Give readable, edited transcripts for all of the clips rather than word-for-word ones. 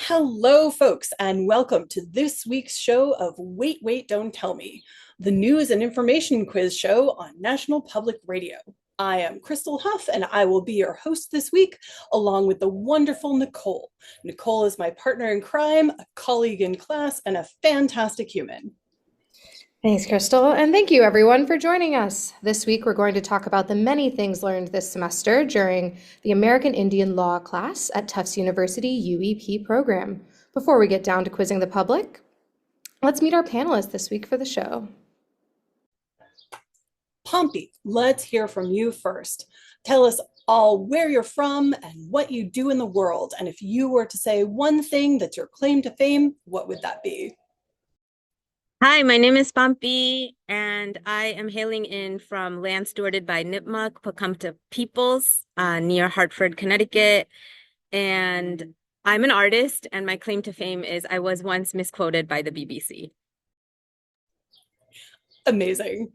Hello, folks, and welcome to this week's show of Wait, Wait, Don't Tell Me, the news and information quiz show on National Public Radio. I am Crystal Huff, and I will be your host this week, along with the wonderful Nicole. Nicole is my partner in crime, a colleague in class, and a fantastic human. Thanks, Crystal, and thank you everyone for joining us. This week we're going to talk about the many things learned this semester during the American Indian Law class at Tufts University UEP program. Before we get down to quizzing the public, let's meet our panelists this week for the show. Pompey, let's hear from you first. Tell us all where you're from and what you do in the world. And if you were to say one thing that's your claim to fame, what would that be? Hi, my name is Pompey, and I am hailing in from land stewarded by Nipmuc Pocumtuck peoples near Hartford, Connecticut. And I'm an artist, and my claim to fame is I was once misquoted by the BBC. Amazing.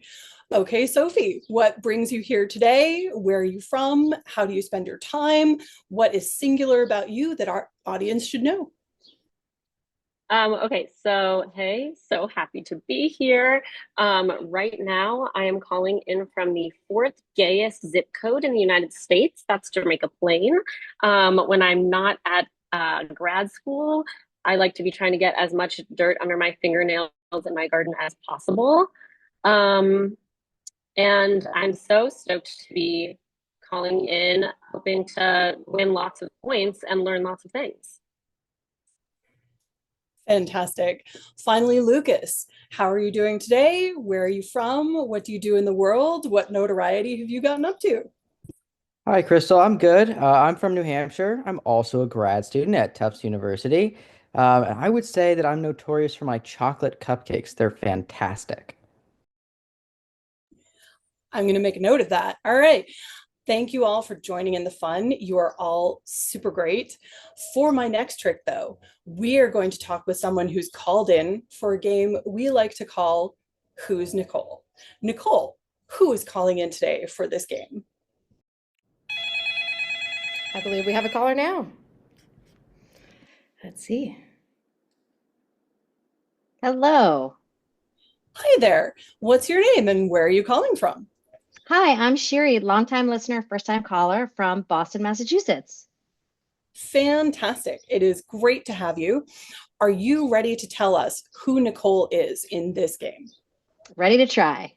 Okay, Sophie, what brings you here today? Where are you from? How do you spend your time? What is singular about you that our audience should know? Okay, so hey, so happy to be here. Right now, I am calling in from the fourth gayest zip code in the United States. That's Jamaica Plain. When I'm not at grad school, I like to be trying to get as much dirt under my fingernails in my garden as possible. And I'm so stoked to be calling in, hoping to win lots of points and learn lots of things. Fantastic. Finally, Lucas, how are you doing today? Where are you from? What do you do in the world? What notoriety have you gotten up to? Hi, Crystal. I'm good. I'm from New Hampshire. I'm also a grad student at Tufts University. And I would say that I'm notorious for my chocolate cupcakes. They're fantastic. I'm going to make a note of that. All right. Thank you all for joining in the fun. You are all super great. For my next trick, though, we are going to talk with someone who's called in for a game we like to call Who's Nicole? Nicole, who is calling in today for this game? I believe we have a caller now. Let's see. Hello. Hi there. What's your name and where are you calling from? Hi, I'm Shiri, longtime listener, first-time caller from Boston, Massachusetts. Fantastic. It is great to have you. Are you ready to tell us who Nicole is in this game? Ready to try.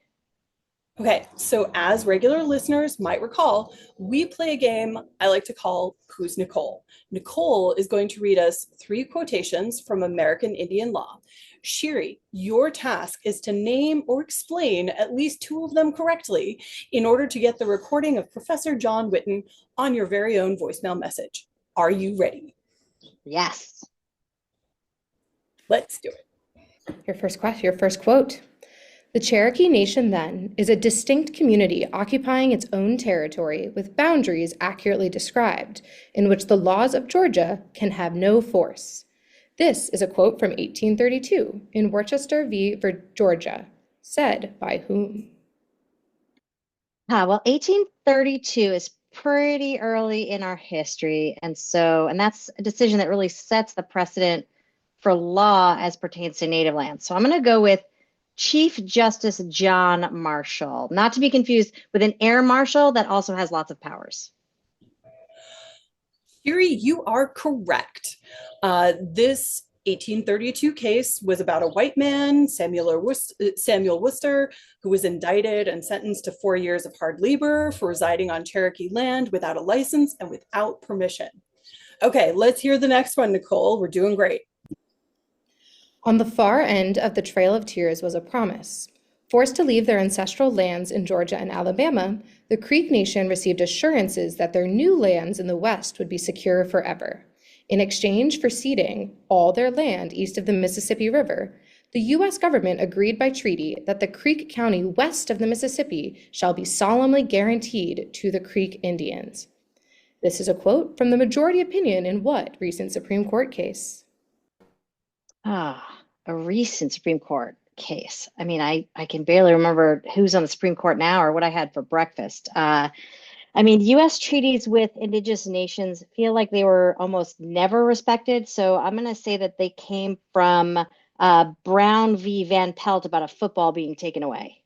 Okay, so as regular listeners might recall, we play a game I like to call Who's Nicole? Nicole is going to read us 3 quotations from American Indian law. Shiri, your task is to name or explain at least 2 of them correctly in order to get the recording of Professor Jon Witten on your very own voicemail message. Are you ready? Yes. Let's do it. Your first quote. The Cherokee Nation, then, is a distinct community occupying its own territory with boundaries accurately described, in which the laws of Georgia can have no force. This is a quote from 1832 in Worcester v. Georgia, said by whom? Well, 1832 is pretty early in our history, and that's a decision that really sets the precedent for law as pertains to native land. So I'm going to go with Chief Justice John Marshall, not to be confused with an air marshal that also has lots of powers. Shiri, you are correct. This 1832 case was about a white man, Samuel Worcester, who was indicted and sentenced to 4 years of hard labor for residing on Cherokee land without a license and without permission. Okay, let's hear the next one, Nicole. We're doing great. On the far end of the Trail of Tears was a promise. Forced to leave their ancestral lands in Georgia and Alabama, the Creek Nation received assurances that their new lands in the West would be secure forever. In exchange for ceding all their land east of the Mississippi River, the U.S. government agreed by treaty that the Creek County west of the Mississippi shall be solemnly guaranteed to the Creek Indians. This is a quote from the majority opinion in what recent Supreme Court case? A recent Supreme Court case. I mean, I can barely remember who's on the Supreme Court now or what I had for breakfast. I mean, US treaties with indigenous nations feel like they were almost never respected. So I'm going to say that they came from Brown v. Van Pelt about a football being taken away.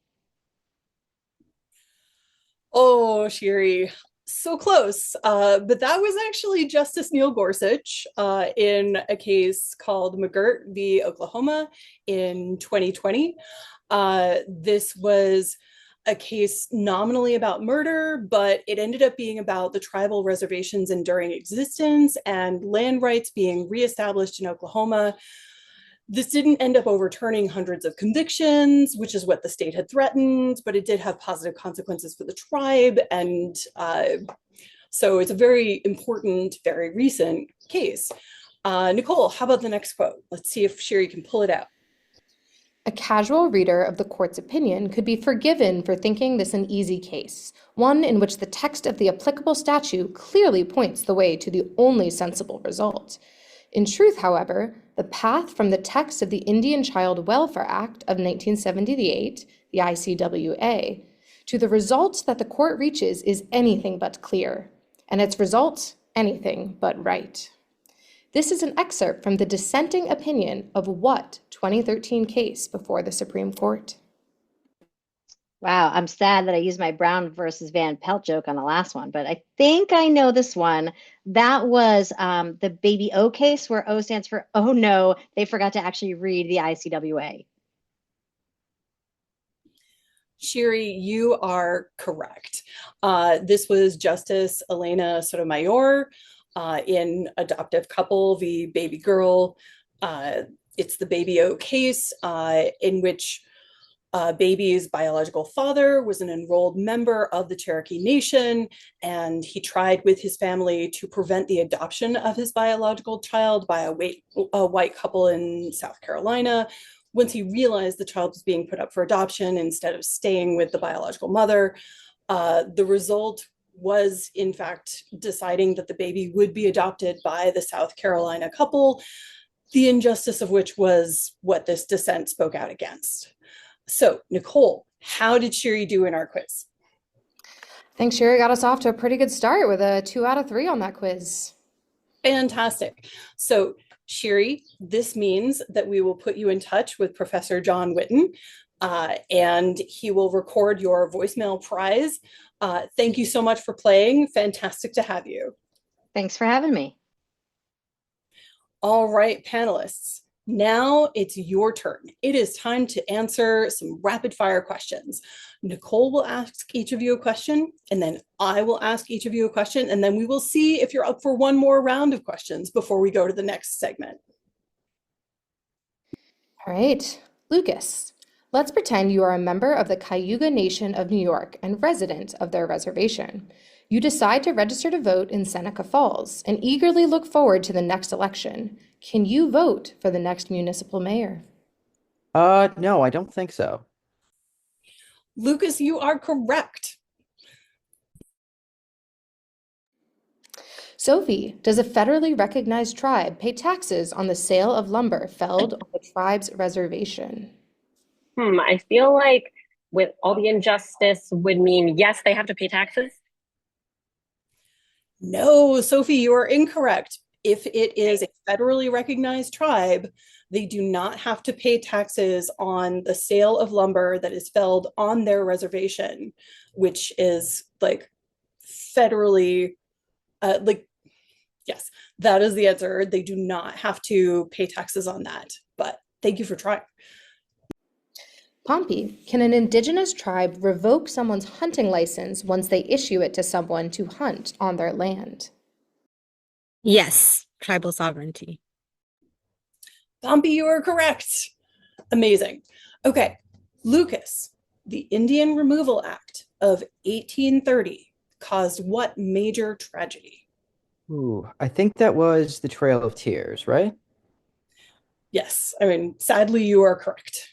Oh, Shiri, so close. But that was actually Justice Neil Gorsuch in a case called McGirt v. Oklahoma in 2020. This was a case nominally about murder, but it ended up being about the tribal reservation's enduring existence and land rights being reestablished in Oklahoma. This didn't end up overturning hundreds of convictions, which is what the state had threatened, but it did have positive consequences for the tribe. And so it's a very important, very recent case. Nicole, how about the next quote? Let's see if Shiri can pull it out. A casual reader of the court's opinion could be forgiven for thinking this an easy case, one in which the text of the applicable statute clearly points the way to the only sensible result. In truth, however, the path from the text of the Indian Child Welfare Act of 1978, the ICWA, to the result that the court reaches is anything but clear, and its result, anything but right. This is an excerpt from the dissenting opinion of what 2013 case before the Supreme Court? Wow, I'm sad that I used my Brown versus Van Pelt joke on the last one, but I think I know this one. That was the Baby O case, where O stands for oh no, they forgot to actually read the ICWA. Shiri, you are correct. This was Justice Elena Sotomayor in Adoptive Couple v. Baby Girl. It's the Baby O case in which Baby's biological father was an enrolled member of the Cherokee Nation, and he tried with his family to prevent the adoption of his biological child by a white couple in South Carolina. Once he realized the child was being put up for adoption instead of staying with the biological mother, the result was, in fact, deciding that the baby would be adopted by the South Carolina couple, the injustice of which was what this dissent spoke out against. So, Nicole, how did Shiri do in our quiz? I think Shiri got us off to a pretty good start with a 2 out of 3 on that quiz. Fantastic. So, Shiri, this means that we will put you in touch with Professor Jon Witten, and he will record your voicemail prize. Thank you so much for playing. Fantastic to have you. Thanks for having me. All right, panelists. Now it's your turn. It is time to answer some rapid fire questions. Nicole will ask each of you a question, and then I will ask each of you a question, and then we will see if you're up for one more round of questions before we go to the next segment. All right, Lucas, let's pretend you are a member of the Cayuga Nation of New York and resident of their reservation. You decide to register to vote in Seneca Falls and eagerly look forward to the next election. Can you vote for the next municipal mayor? No, I don't think so. Lucas, you are correct. Sophie, does a federally recognized tribe pay taxes on the sale of lumber felled on the tribe's reservation? I feel like with all the injustice would mean yes, they have to pay taxes. No, Sophie, you are incorrect. If it is a federally recognized tribe, they do not have to pay taxes on the sale of lumber that is felled on their reservation, which is like federally, yes, that is the answer. They do not have to pay taxes on that, but thank you for trying. Pompey, can an indigenous tribe revoke someone's hunting license once they issue it to someone to hunt on their land? Yes, tribal sovereignty. Pompey, you are correct. Amazing. Okay, Lucas, the Indian Removal Act of 1830 caused what major tragedy? Ooh, I think that was the Trail of Tears, right? Yes, I mean, sadly, you are correct.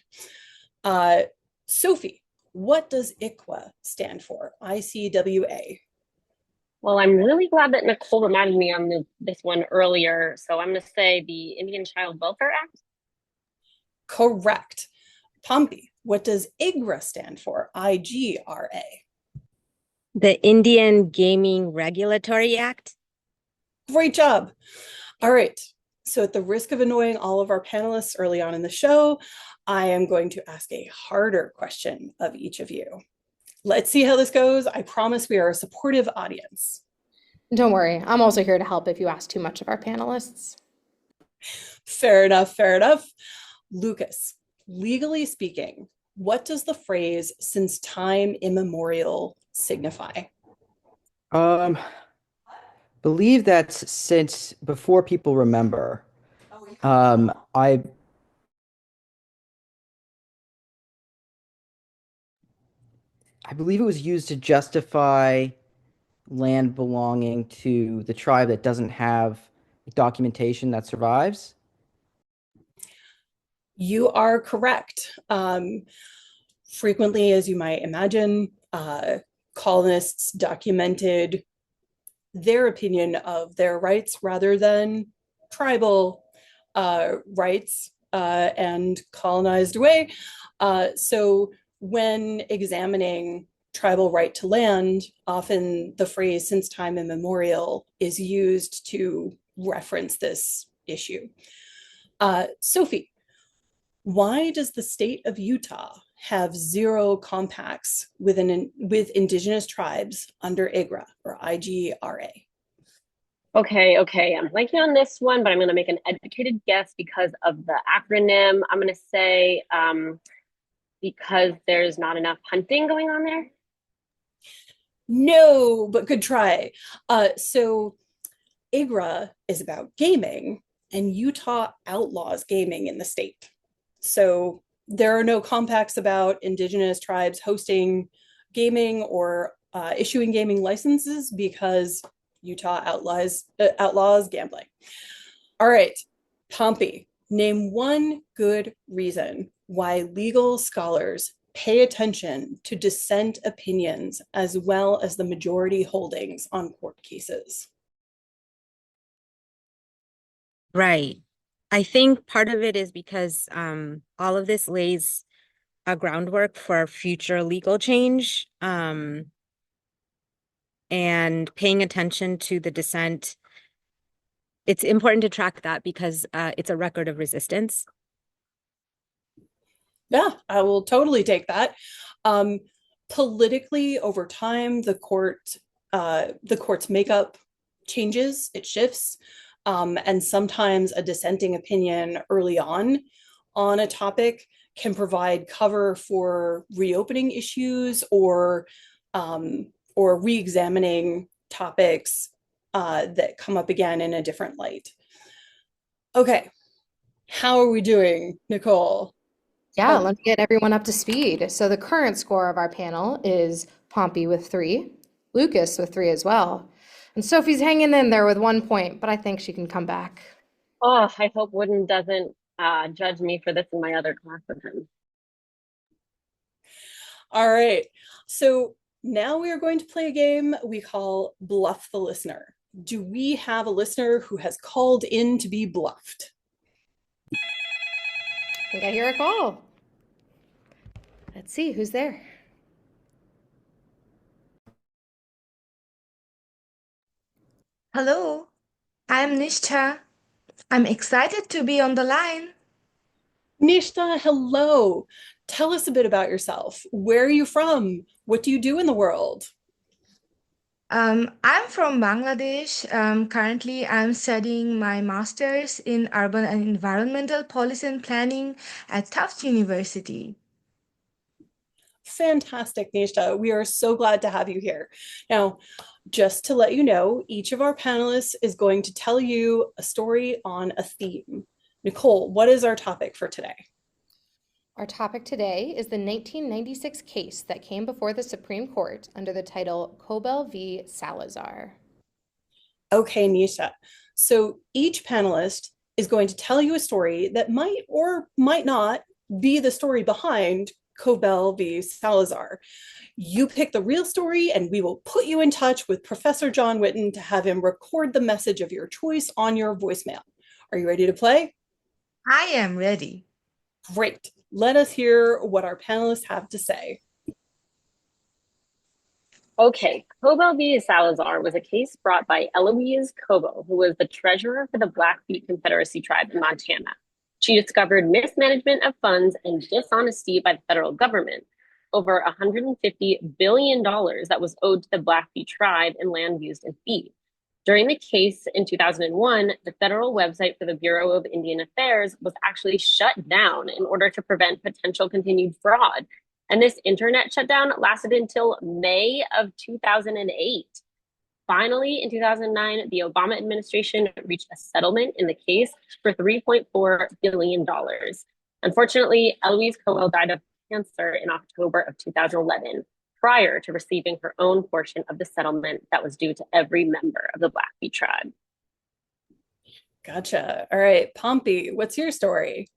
Sophie, what does ICWA stand for? ICWA. Well, I'm really glad that Nicole reminded me on this one earlier. So I'm going to say the Indian Child Welfare Act. Correct. Pompey, what does IGRA stand for? IGRA. The Indian Gaming Regulatory Act. Great job. All right. So at the risk of annoying all of our panelists early on in the show, I am going to ask a harder question of each of you. Let's see how this goes. I promise we are a supportive audience. Don't worry, I'm also here to help if you ask too much of our panelists. Fair enough, fair enough. Lucas, legally speaking, what does the phrase "since time immemorial" signify? Believe that's since before people remember. I believe it was used to justify land belonging to the tribe that doesn't have documentation that survives. You are correct. Frequently, as you might imagine, colonists documented their opinion of their rights rather than tribal rights and colonized away. So when examining tribal right to land, often the phrase "since time immemorial" is used to reference this issue. Sophie, why does the state of Utah have 0 compacts with indigenous tribes under IGRA or IGRA? Okay. I'm blanking on this one, but I'm going to make an educated guess because of the acronym. I'm going to say because there's not enough hunting going on there. No, but good try. So IGRA is about gaming, and Utah outlaws gaming in the state. So there are no compacts about indigenous tribes hosting gaming or issuing gaming licenses because Utah outlaws gambling. All right, Pompey, name one good reason why legal scholars pay attention to dissent opinions as well as the majority holdings on court cases. Right. I think part of it is because all of this lays a groundwork for future legal change, and paying attention to the dissent. It's important to track that because it's a record of resistance. Yeah, I will totally take that. Politically, over time, the court's makeup changes, it shifts, and sometimes a dissenting opinion early on a topic can provide cover for reopening issues or re-examining topics that come up again in a different light. Okay, how are we doing, Nicole? Yeah, let me get everyone up to speed. So the current score of our panel is Pompey with 3, Lucas with 3 as well. And Sophie's hanging in there with 1 point, but I think she can come back. Oh, I hope Wooden doesn't judge me for this in my other class with him. All right. So now we are going to play a game we call Bluff the Listener. Do we have a listener who has called in to be bluffed? I think I hear a call. Let's see who's there. Hello, I'm Nishtha. I'm excited to be on the line. Nishta, hello. Tell us a bit about yourself. Where are you from? What do you do in the world? I'm from Bangladesh. Currently, I'm studying my master's in urban and environmental policy and planning at Tufts University. Fantastic, Nishta. We are so glad to have you here. Now, just to let you know, each of our panelists is going to tell you a story on a theme. Nicole, what is our topic for today? Our topic today is the 1996 case that came before the Supreme Court under the title Cobell v. Salazar. Okay, Nisha. So each panelist is going to tell you a story that might or might not be the story behind Cobell v. Salazar. You pick the real story, and we will put you in touch with Professor Jon Witten to have him record the message of your choice on your voicemail. Are you ready to play? I am ready. Great. Let us hear what our panelists have to say. Okay, Cobo v. Salazar was a case brought by Eloise Cobo, who was the treasurer for the Blackfeet Confederacy tribe in Montana. She discovered mismanagement of funds and dishonesty by the federal government, over $150 billion that was owed to the Blackfeet tribe in land used in feed. During the case in 2001, the federal website for the Bureau of Indian Affairs was actually shut down in order to prevent potential continued fraud. And this internet shutdown lasted until May of 2008. Finally, in 2009, the Obama administration reached a settlement in the case for $3.4 billion. Unfortunately, Eloise Coel died of cancer in October of 2011, prior to receiving her own portion of the settlement that was due to every member of the Blackfeet tribe. Gotcha. All right, Pompey, what's your story?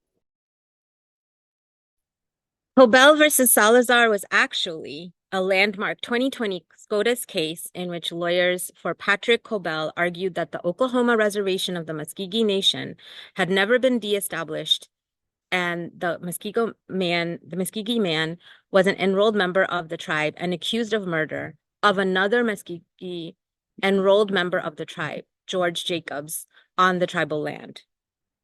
Cobell versus Salazar was actually a landmark 2020 SCOTUS case in which lawyers for Patrick Cobell argued that the Oklahoma reservation of the Muskogee Nation had never been de-established, and the Muskogee man was an enrolled member of the tribe and accused of murder of another Muskogee enrolled member of the tribe, George Jacobs, on the tribal land.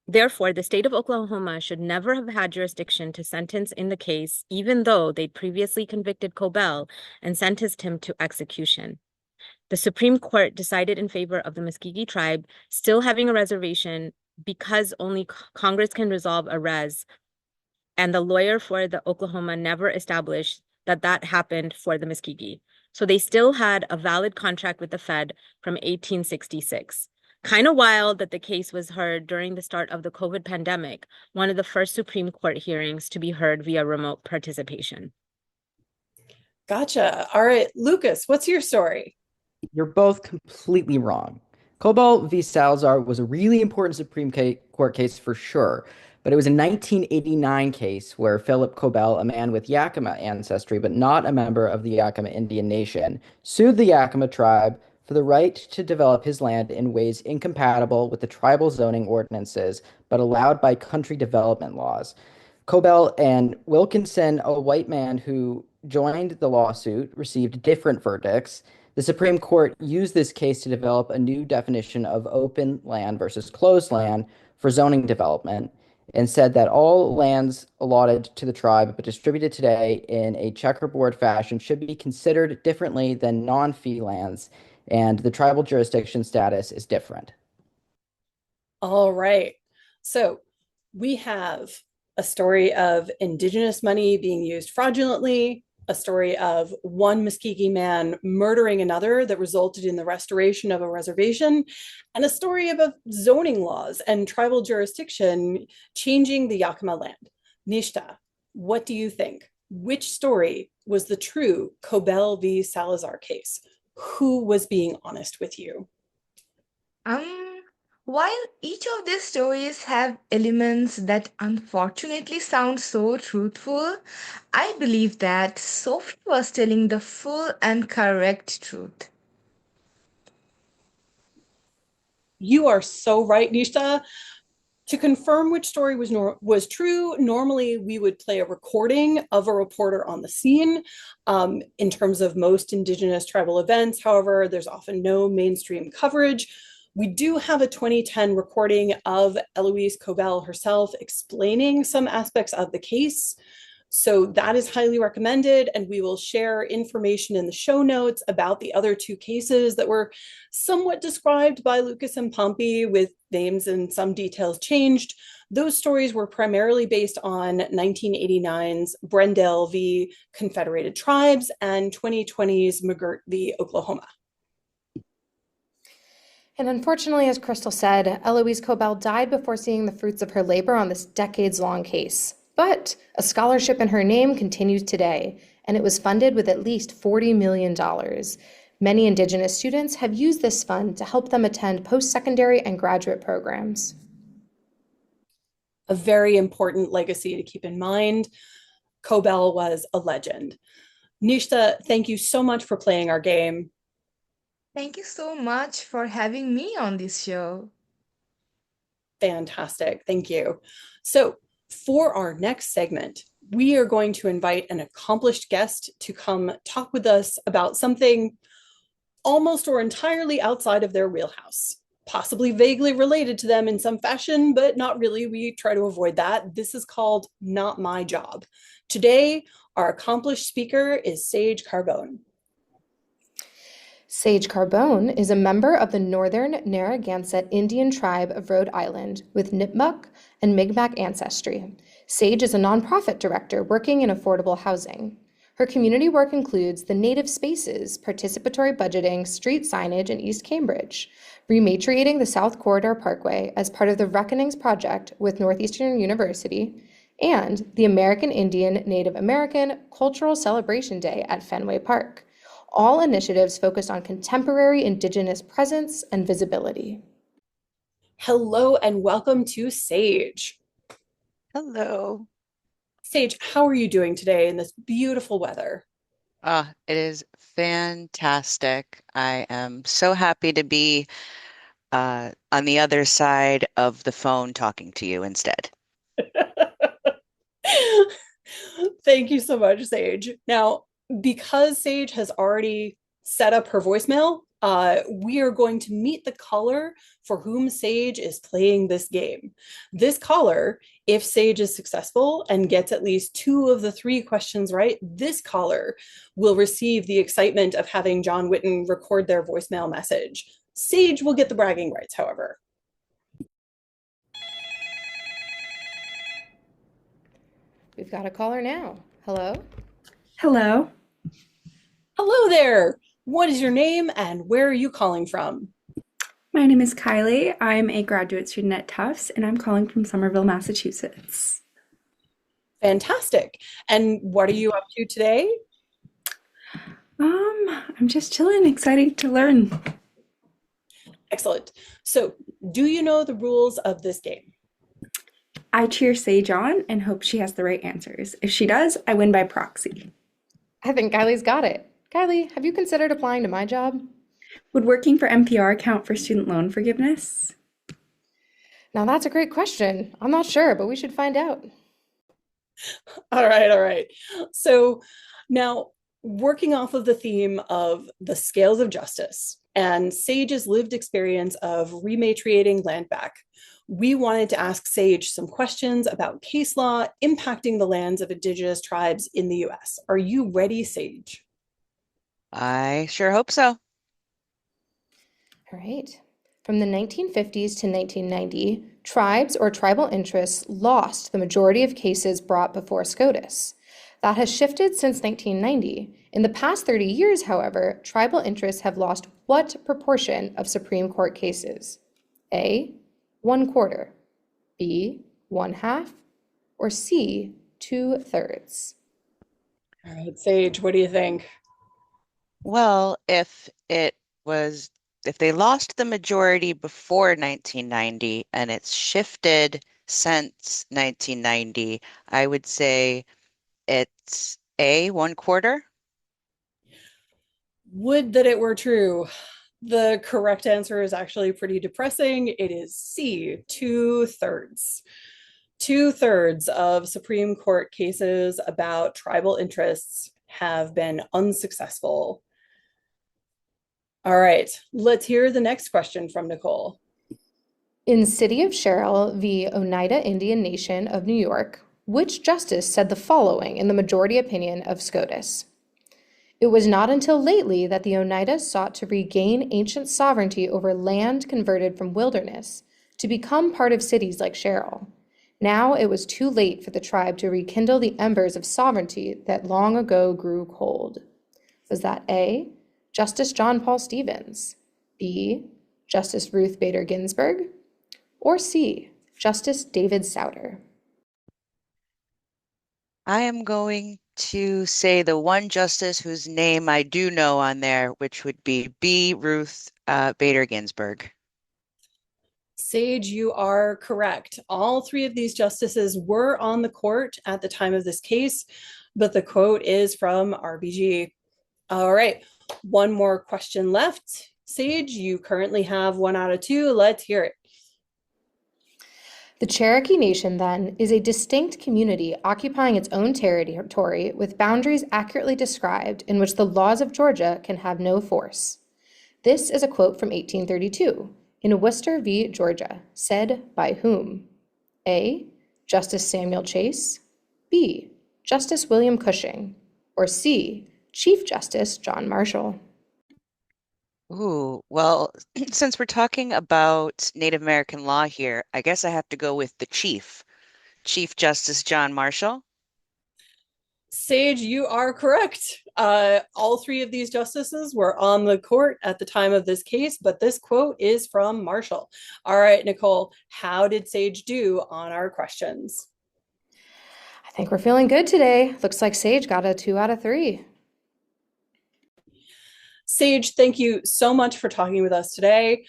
Therefore, the state of Oklahoma should never have had jurisdiction to sentence in the case, even though they'd previously convicted Cobell and sentenced him to execution. The Supreme Court decided in favor of the Muskogee tribe still having a reservation because only Congress can resolve a res, and the lawyer for the Oklahoma never established that that happened for the Muskogee. So they still had a valid contract with the Fed from 1866. Kind of wild that the case was heard during the start of the COVID pandemic, one of the first Supreme Court hearings to be heard via remote participation. Gotcha. All right, Lucas, what's your story? You're both completely wrong. Cobalt v. Salazar was a really important Court case for sure, but it was a 1989 case where Philip Cobell, a man with Yakima ancestry but not a member of the Yakima Indian Nation, sued the Yakima tribe for the right to develop his land in ways incompatible with the tribal zoning ordinances but allowed by country development laws. Cobell and Wilkinson, a white man who joined the lawsuit, received different verdicts. The Supreme Court used this case to develop a new definition of open land versus closed land for zoning development and said that all lands allotted to the tribe but distributed today in a checkerboard fashion should be considered differently than non-fee lands, and the tribal jurisdiction status is different. All right. So we have a story of indigenous money being used fraudulently, a story of one Muskogee man murdering another that resulted in the restoration of a reservation, and a story of zoning laws and tribal jurisdiction changing the Yakima land. Nishta, what do you think? Which story was the true Cobell v. Salazar case? Who was being honest with you? While each of these stories have elements that unfortunately sound so truthful, I believe that Sophie was telling the full and correct truth. You are so right, Nisha. To confirm which story was true, normally we would play a recording of a reporter on the scene. In terms of most Indigenous tribal events, however, there's often no mainstream coverage. We do have a 2010 recording of Eloise Cobell herself explaining some aspects of the case. So that is highly recommended, and we will share information in the show notes about the other two cases that were somewhat described by Lucas and Pompey with names and some details changed. Those stories were primarily based on 1989's Brendel v. Confederated Tribes and 2020's McGirt v. Oklahoma. And unfortunately, as Crystal said, Eloise Cobell died before seeing the fruits of her labor on this decades-long case. But a scholarship in her name continues today, and it was funded with at least $40 million. Many Indigenous students have used this fund to help them attend post-secondary and graduate programs. A very important legacy to keep in mind. Cobell was a legend. Nishta, thank you so much for playing our game. Thank you so much for having me on this show. Fantastic. Thank you. So for our next segment, we are going to invite an accomplished guest to come talk with us about something almost or entirely outside of their wheelhouse, possibly vaguely related to them in some fashion, but not really. We try to avoid that. This is called Not My Job. Today, our accomplished speaker is Sage Carbone. Sage Carbone is a member of the Northern Narragansett Indian tribe of Rhode Island with Nipmuc and Mi'kmaq ancestry. Sage is a nonprofit director working in affordable housing. Her community work includes the Native Spaces, participatory budgeting, street signage in East Cambridge, rematriating the South Corridor Parkway as part of the Reckonings Project with Northeastern University, and the American Indian Native American Cultural Celebration Day at Fenway Park. All initiatives focused on contemporary Indigenous presence and visibility. Hello and welcome to Sage. Hello. Sage, how are you doing today in this beautiful weather? It is fantastic. I am so happy to be on the other side of the phone talking to you instead. Thank you so much, Sage. Now, because Sage has already set up her voicemail, we are going to meet the caller for whom Sage is playing this game. This caller, if Sage is successful and gets at least 2 of the 3 questions right, this caller will receive the excitement of having Jon Witten record their voicemail message. Sage will get the bragging rights, however. We've got a caller now. Hello? Hello. Hello there. What is your name and where are you calling from? My name is Kylie. I'm a graduate student at Tufts, and I'm calling from Somerville, Massachusetts. Fantastic. And what are you up to today? I'm just chilling, excited to learn. Excellent. So, do you know the rules of this game? I cheer Sage on and hope she has the right answers. If she does, I win by proxy. I think Kylie's got it. Kylie, have you considered applying to my job? Would working for NPR count for student loan forgiveness? Now that's a great question. I'm not sure, but we should find out. All right. So, now working off of the theme of the scales of justice and Sage's lived experience of rematriating land back, we wanted to ask Sage some questions about case law impacting the lands of Indigenous tribes in the US. Are you ready, Sage? I sure hope so. All right. From the 1950s to 1990, tribes or tribal interests lost the majority of cases brought before SCOTUS. That has shifted since 1990. In the past 30 years, however, tribal interests have lost what proportion of Supreme Court cases? A, 1/4, B, 1/2, or C, 2/3? All right, Sage, what do you think? Well, if they lost the majority before 1990 and it's shifted since 1990, I would say it's A, 1/4. Would that it were true. The correct answer is actually pretty depressing. It is C, 2/3. 2/3 of Supreme Court cases about tribal interests have been unsuccessful. All right, let's hear the next question from Nicole. In City of Sherrill v. Oneida Indian Nation of New York, which justice said the following in the majority opinion of SCOTUS? It was not until lately that the Oneidas sought to regain ancient sovereignty over land converted from wilderness to become part of cities like Sherrill. Now it was too late for the tribe to rekindle the embers of sovereignty that long ago grew cold. Was that A, Justice John Paul Stevens, B, Justice Ruth Bader Ginsburg, or C, Justice David Souter? I am going to say the one justice whose name I do know on there, which would be B, Ruth Bader Ginsburg. Sage, you are correct. All 3 of these justices were on the court at the time of this case, but the quote is from RBG. All right, one more question left. Sage, you currently have 1 out of 2. Let's hear it. The Cherokee Nation, then, is a distinct community occupying its own territory with boundaries accurately described in which the laws of Georgia can have no force. This is a quote from 1832 in Worcester v. Georgia, said by whom? A. Justice Samuel Chase, B. Justice William Cushing, or C. Chief Justice John Marshall. Ooh, well, since we're talking about Native American law here, I guess I have to go with the Chief Justice John Marshall. Sage, you are correct. All three of these justices were on the court at the time of this case, but this quote is from Marshall. All right, Nicole, how did Sage do on our questions? I think we're feeling good today. Looks like Sage got a 2 out of 3. Sage, thank you so much for talking with us today.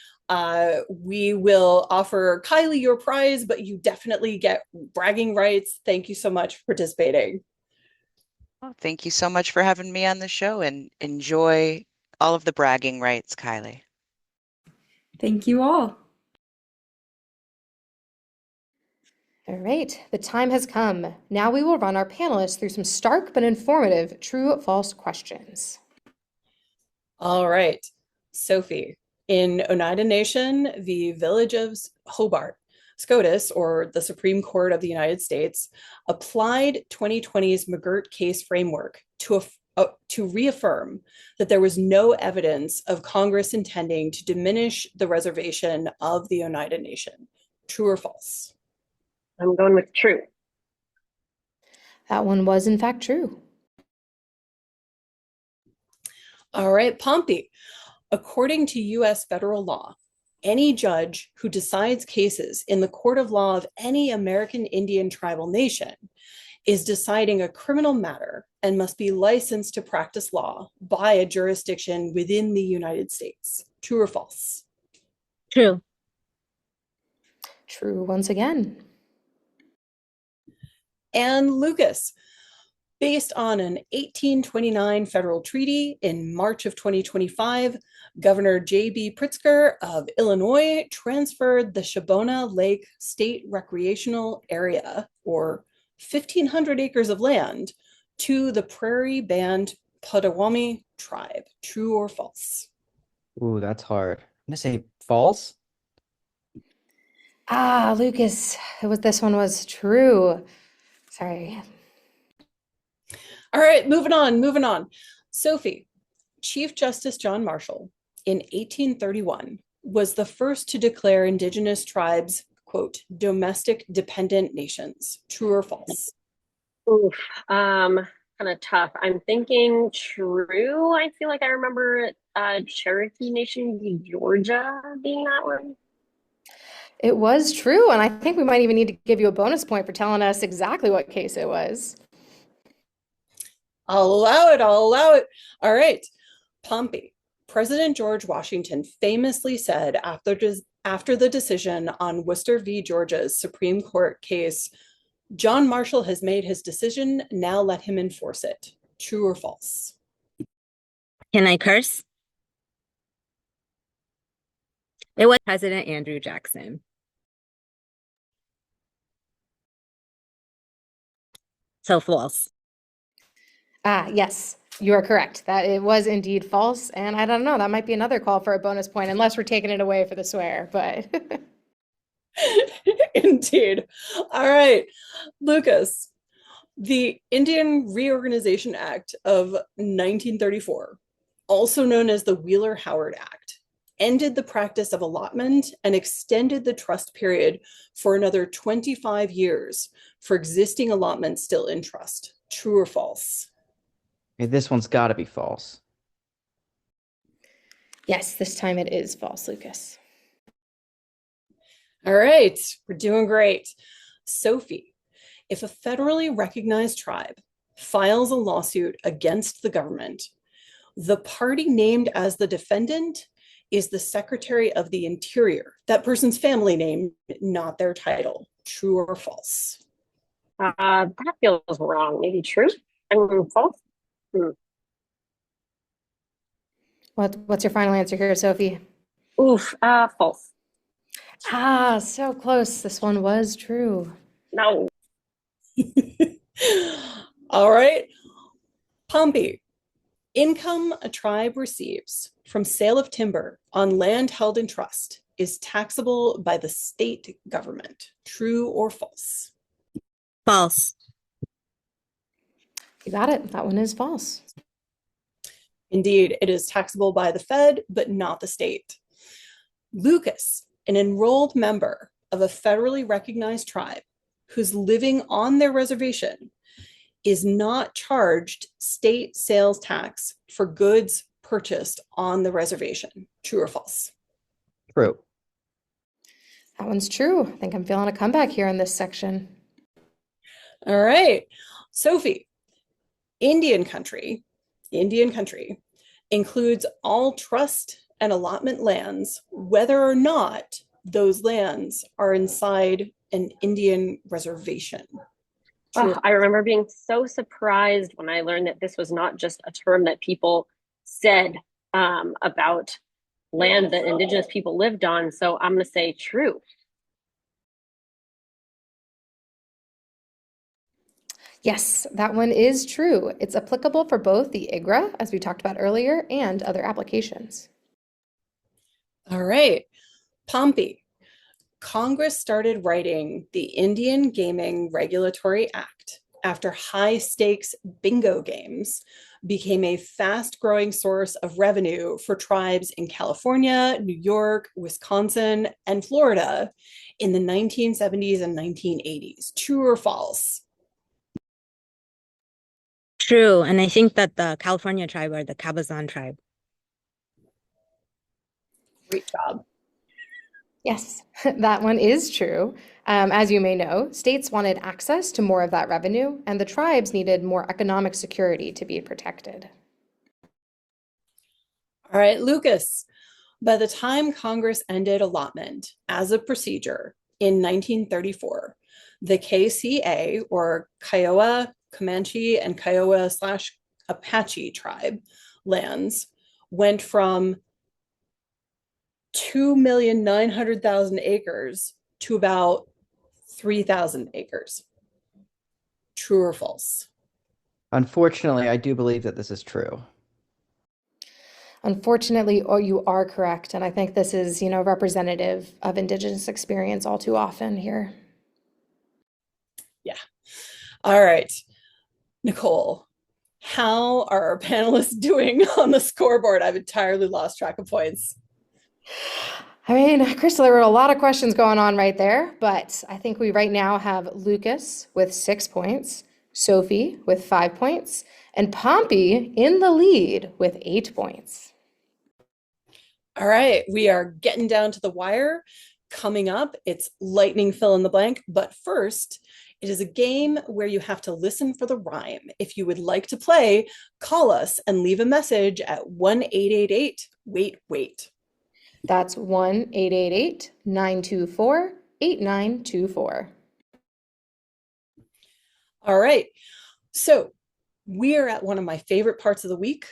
We will offer Kylie your prize, but you definitely get bragging rights. Thank you so much for participating. Oh, thank you so much for having me on the show, and enjoy all of the bragging rights, Kylie. Thank you all. All right, the time has come. Now we will run our panelists through some stark but informative true-false questions. All right, Sophie, in Oneida Nation, the village of Hobart, SCOTUS, or the Supreme Court of the United States, applied 2020's McGirt case framework to reaffirm that there was no evidence of Congress intending to diminish the reservation of the Oneida Nation. True or false? I'm going with true. That one was in fact true. All right, Pompey. According to US federal law, any judge who decides cases in the court of law of any American Indian tribal nation is deciding a criminal matter and must be licensed to practice law by a jurisdiction within the United States. True or false? True. True once again. And Lucas, based on an 1829 federal treaty in March of 2025, Governor J.B. Pritzker of Illinois transferred the Shabbona Lake State Recreational Area, or 1,500 acres of land, to the Prairie Band Potawatomi tribe. True or false? Ooh, that's hard. I'm gonna say false. Lucas, this one was true. Sorry. All right, moving on. Sophie, Chief Justice John Marshall in 1831 was the first to declare indigenous tribes, quote, domestic dependent nations. True or false? Oof, kind of tough. I'm thinking true. I feel like I remember Cherokee Nation v. Georgia being that one. It was true, and I think we might even need to give you a bonus point for telling us exactly what case it was. I'll allow it. All right. Pompey. President George Washington famously said after the decision on Worcester v. Georgia's Supreme Court case, John Marshall has made his decision, now let him enforce it. True or false? Can I curse? It was President Andrew Jackson. So false. Yes, you are correct. That it was indeed false, and I don't know, that might be another call for a bonus point, unless we're taking it away for the swear, but Indeed. All right, Lucas. The Indian Reorganization Act of 1934, also known as the Wheeler-Howard Act, ended the practice of allotment and extended the trust period for another 25 years for existing allotments still in trust. True or false? Okay, this one's got to be false. yes, this time it is false, Lucas. All right, we're doing great. Sophie, if a federally recognized tribe files a lawsuit against the government, the party named as the defendant is the Secretary of the Interior, that person's family name, not their title. True or false? That feels wrong. Maybe true. I'm false. What's your final answer here, Sophie? Oof, false. Ah, so close. This one was true. No. All right. Pompey. Income a tribe receives from sale of timber on land held in trust is taxable by the state government. True or false? False. You got it. That one is false. Indeed, it is taxable by the Fed, but not the state. Lucas, an enrolled member of a federally recognized tribe who's living on their reservation, is not charged state sales tax for goods purchased on the reservation. True or false? True. That one's true. I think I'm feeling a comeback here in this section. All right. Sophie, Indian country includes all trust and allotment lands, whether or not those lands are inside an Indian reservation. Oh, I remember being so surprised when I learned that this was not just a term that people said about land that indigenous people lived on. So I'm going to say true. Yes, that one is true. It's applicable for both the IGRA, as we talked about earlier, and other applications. All right. Pompey. Congress started writing the Indian Gaming Regulatory Act after high stakes bingo games became a fast growing source of revenue for tribes in California, New York, Wisconsin, and Florida in the 1970s and 1980s. True or false? True. And I think that the California tribe are the Cabazon tribe. Great job. Yes, that one is true. As you may know, states wanted access to more of that revenue, and the tribes needed more economic security to be protected. All right, Lucas. By the time Congress ended allotment as a procedure in 1934, the KCA, or Kiowa, Comanche, and Kiowa/Apache tribe lands went from 2,900,000 acres to about 3,000 acres. True or false? Unfortunately, I do believe that this is true. Unfortunately, you are correct, and I think this is, representative of Indigenous experience all too often here. Yeah. All right. Nicole, how are our panelists doing on the scoreboard? I've entirely lost track of points. I mean, Crystal, there were a lot of questions going on right there, but I think we right now have Lucas with 6 points, Sophie with 5 points, and Pompey in the lead with 8 points. All right, we are getting down to the wire. Coming up, it's lightning fill in the blank, but first, it is a game where you have to listen for the rhyme. If you would like to play, call us and leave a message at 1-888-WAIT-WAIT. That's 1-888-924-8924. All right, so we are at one of my favorite parts of the week,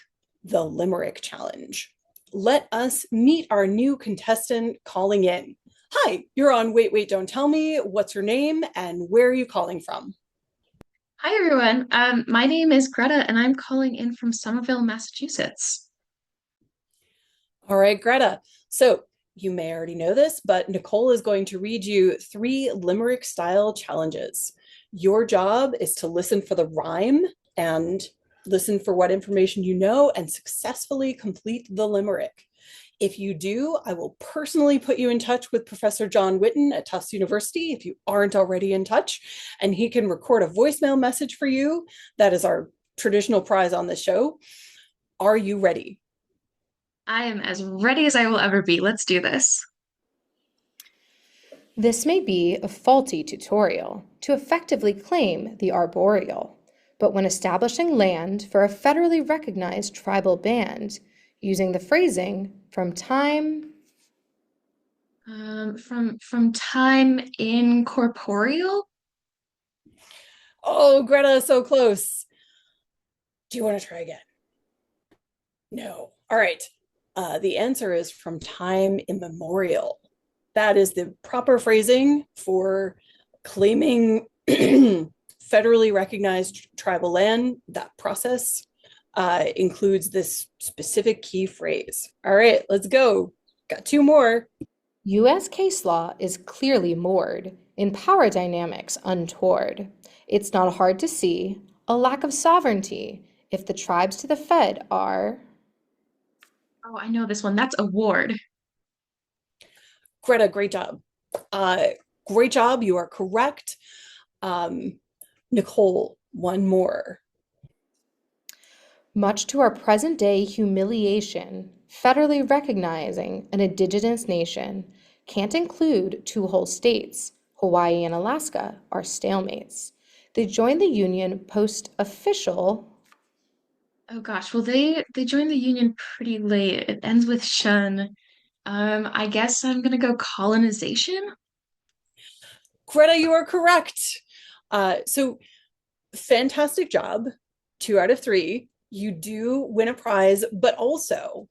the Limerick Challenge. Let us meet our new contestant calling in. Hi, you're on Wait, Wait, Don't Tell Me. What's your name and where are you calling from? Hi, everyone. My name is Greta, and I'm calling in from Somerville, Massachusetts. All right, Greta. So you may already know this, but Nicole is going to read you 3 Limerick style challenges. Your job is to listen for the rhyme and listen for what information you know and successfully complete the limerick. If you do, I will personally put you in touch with Professor Jon Witten at Tufts University if you aren't already in touch, and he can record a voicemail message for you. That is our traditional prize on this show. Are you ready? I am as ready as I will ever be. Let's do this. This may be a faulty tutorial to effectively claim the arboreal, but when establishing land for a federally recognized tribal band, using the phrasing from time incorporeal. Oh, Greta, so close. Do you want to try again? No. All right. The answer is from time immemorial. That is the proper phrasing for claiming federally recognized tribal land. That process includes this specific key phrase. All right, let's go. Got two more. U.S. case law is clearly moored in power dynamics untoward. It's not hard to see a lack of sovereignty if the tribes to the Fed are. Oh, I know this one. That's award. Greta, great job. Great job. You are correct. Nicole, one more. Much to our present day humiliation, federally recognizing an indigenous nation can't include two whole states. Hawaii and Alaska are stalemates. They joined the Union post-official. Oh gosh, well they joined the Union pretty late. It ends with shun. I guess I'm gonna go colonization. Greta, you are correct. So fantastic job. 2 out of 3. You do win a prize, but also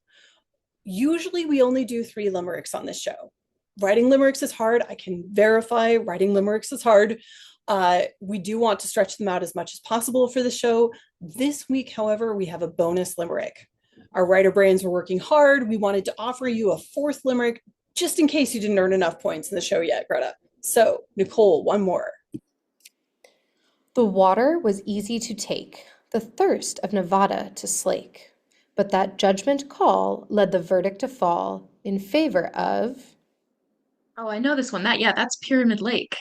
usually we only do 3 limericks on this show. Writing limericks is hard. I can verify writing limericks is hard. We do want to stretch them out as much as possible for the show. This week, however, we have a bonus limerick. Our writer brains were working hard. We wanted to offer you a 4th limerick just in case you didn't earn enough points in the show yet, Greta. So, Nicole, one more. The water was easy to take, the thirst of Nevada to slake. But that judgment call led the verdict to fall in favor of. Oh, I know this one. That's Pyramid Lake.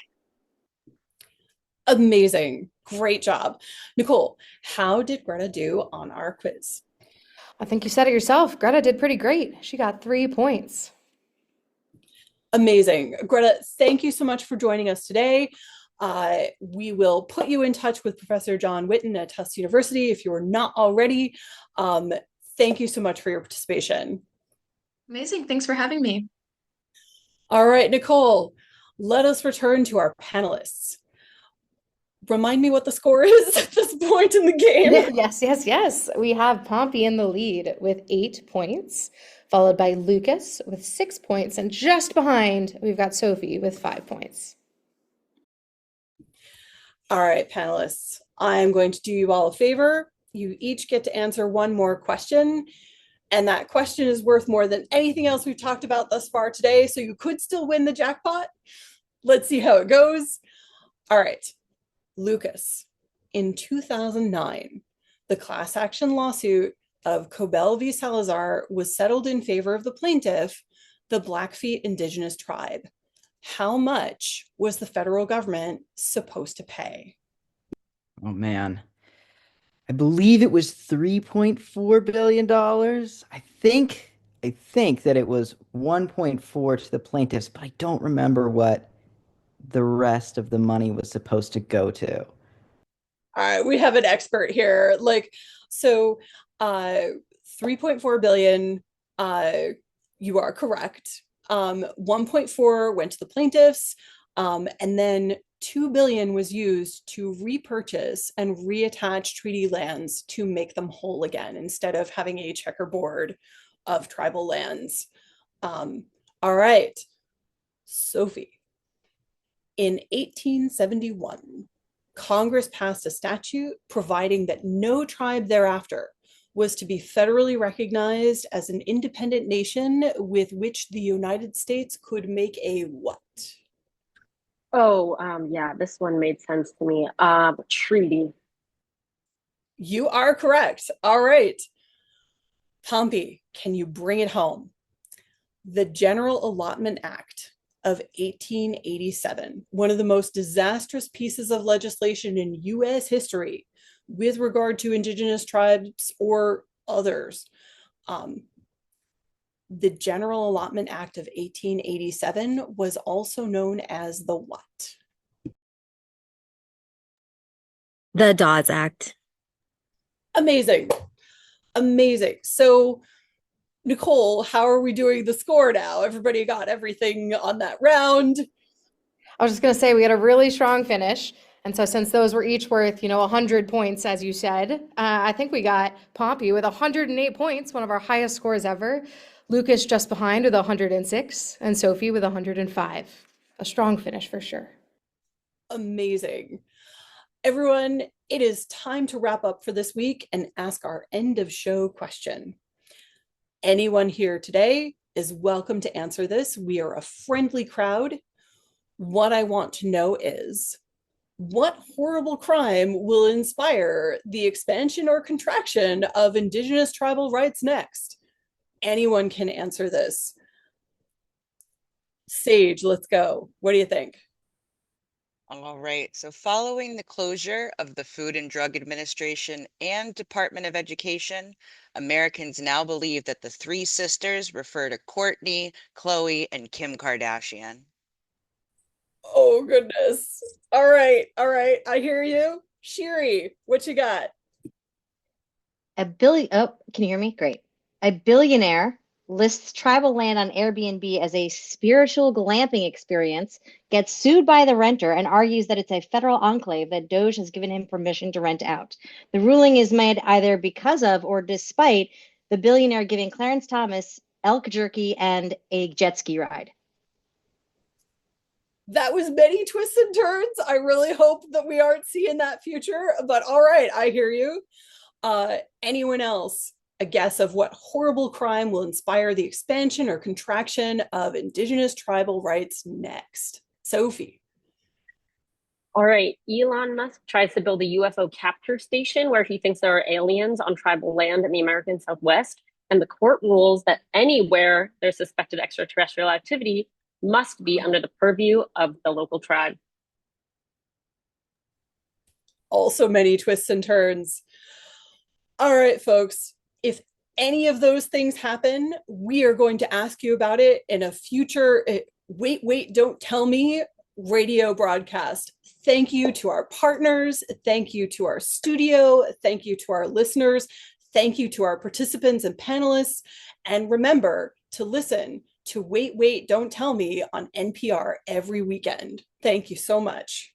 Amazing. Great job. Nicole, how did Greta do on our quiz? I think you said it yourself. Greta did pretty great. She got 3 points. Amazing. Greta, thank you so much for joining us today. We will put you in touch with Professor Jon Witten at Tufts University if you're not already. Thank you so much for your participation. Amazing. Thanks for having me. All right, Nicole, let us return to our panelists. Remind me what the score is at this point in the game. Yes. We have Pompey in the lead with 8 points, followed by Lucas with 6 points, and just behind, we've got Sophie with 5 points. All right, panelists, I'm going to do you all a favor. You each get to answer one more question, and that question is worth more than anything else we've talked about thus far today, so you could still win the jackpot. Let's see how it goes. All right, Lucas, in 2009, the class action lawsuit of Cobell v. Salazar was settled in favor of the plaintiff, the Blackfeet Indigenous tribe. How much was the federal government supposed to pay? Oh man. I believe it was $3.4 billion. I think that it was 1.4 to the plaintiffs, but I don't remember what the rest of the money was supposed to go to. All right, we have an expert here. 3.4 billion, you are correct. 1.4 went to the plaintiffs, and then 2 billion was used to repurchase and reattach treaty lands to make them whole again, instead of having a checkerboard of tribal lands. All right, Sophie. In 1871, Congress passed a statute providing that no tribe thereafter was to be federally recognized as an independent nation with which the United States could make a what? Oh, yeah, this one made sense to me. Treaty. You are correct. All right. Pompey, can you bring it home? The General Allotment Act of 1887, one of the most disastrous pieces of legislation in US history with regard to indigenous tribes or others. The General Allotment Act of 1887 was also known as the what? The Dawes Act. Amazing. Amazing. So, Nicole, how are we doing the score now? Everybody got everything on that round? I was just going to say we had a really strong finish. And so since those were each worth, 100 points, as you said, I think we got Pompey with 108 points, one of our highest scores ever. Lucas just behind with 106, and Sophie with 105. A strong finish for sure. Amazing. Everyone, it is time to wrap up for this week and ask our end of show question. Anyone here today is welcome to answer this. We are a friendly crowd. What I want to know is, what horrible crime will inspire the expansion or contraction of Indigenous tribal rights next? Anyone can answer this. Sage, let's go. What do you think? All right. So following the closure of the Food and Drug Administration and Department of Education, Americans now believe that the three sisters refer to Courtney, Khloe, and Kim Kardashian. Oh, goodness. All right. All right. I hear you. Shiri, what you got? Oh, can you hear me? Great. A billionaire lists tribal land on Airbnb as a spiritual glamping experience, gets sued by the renter, and argues that it's a federal enclave that Doge has given him permission to rent out. The ruling is made either because of or despite the billionaire giving Clarence Thomas elk jerky and a jet ski ride. That was many twists and turns. I really hope that we aren't seeing that future, but all right, I hear you. Anyone else? A guess of what horrible crime will inspire the expansion or contraction of Indigenous tribal rights next? Sophie. All right, Elon Musk tries to build a UFO capture station where he thinks there are aliens on tribal land in the American Southwest, and the court rules that anywhere there's suspected extraterrestrial activity must be under the purview of the local tribe. Also many twists and turns. All right, folks, if any of those things happen, we are going to ask you about it in a future Wait, Don't Tell Me radio broadcast. Thank you to our partners. Thank you to our studio. Thank you to our listeners. Thank you to our participants and panelists. And remember to listen to Wait, Don't Tell Me on NPR every weekend. Thank you so much.